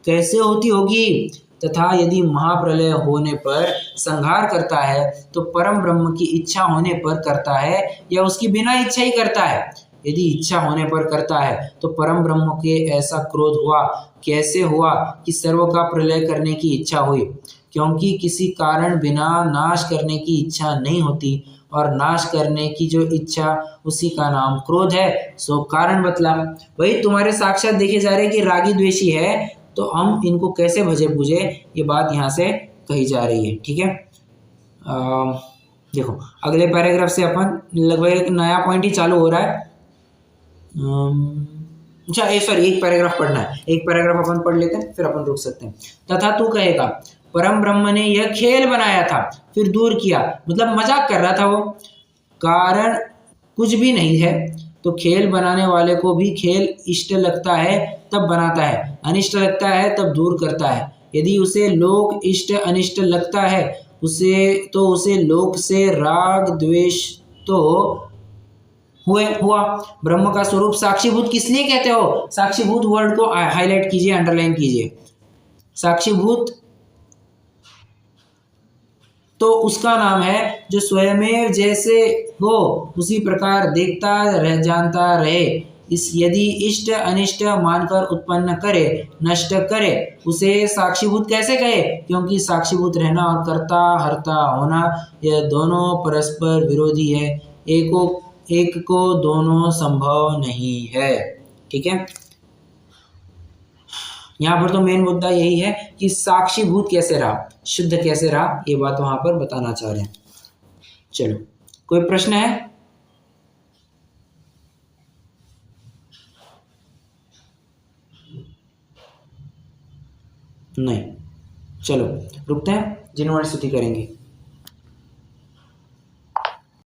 कैसे होती होगी। तथा यदि महाप्रलय होने पर संहार करता है तो परम ब्रह्म की इच्छा होने पर करता है या उसकी बिना इच्छा ही करता है? यदि इच्छा होने पर करता है तो परम ब्रह्म के ऐसा क्रोध हुआ कैसे हुआ कि सर्व का प्रलय करने की इच्छा हुई? क्योंकि किसी कारण बिना नाश करने की इच्छा नहीं होती, और नाश करने की जो इच्छा उसी का नाम क्रोध है। सो कारण बतला। वही तुम्हारे साक्षात देखे जा रहे कि रागी द्वेषी है, तो हम इनको कैसे भजे पूजे, ये बात यहाँ से कही जा रही है। ठीक है, देखो अगले पैराग्राफ से अपन लगभग एक नया पॉइंट ही चालू हो रहा है। अच्छा सॉरी, एक पैराग्राफ पढ़ना है, एक पैराग्राफ अपन पढ़ लेते हैं फिर अपन रुक सकते हैं। तथा तू कहेगा परम ब्रह्म ने यह खेल बनाया था फिर दूर किया, मतलब मजाक कर रहा था वो, कारण कुछ भी नहीं है। तो खेल बनाने वाले को भी खेल इष्ट लगता है तब बनाता है, अनिष्ट लगता है तब दूर करता है। यदि उसे लोक इष्ट अनिष्ट लगता है उसे लोक से राग द्वेष तो हुआ। ब्रह्म का स्वरूप साक्षीभूत किस लिए कहते हो? साक्षीभूत वर्ड को हाईलाइट कीजिए, अंडरलाइन कीजिए। साक्षीभूत तो उसका नाम है जो स्वयं जैसे हो उसी प्रकार देखता रह जानता रहे। यदि इष्ट अनिष्ट मानकर उत्पन्न करे नष्ट करे, उसे साक्षीभूत कैसे कहे? क्योंकि साक्षीभूत रहना और कर्ता हर्ता होना यह दोनों परस्पर विरोधी है, एक को दोनों संभव नहीं है। ठीक है, यहाँ पर तो मेन मुद्दा यही है कि साक्षीभूत कैसे रहा, शुद्ध कैसे रहा, ये बात वहां पर बताना चाह रहे हैं। चलो कोई प्रश्न है? नहीं। चलो रुकते हैं, जिन वर्ड स्तुति करेंगे।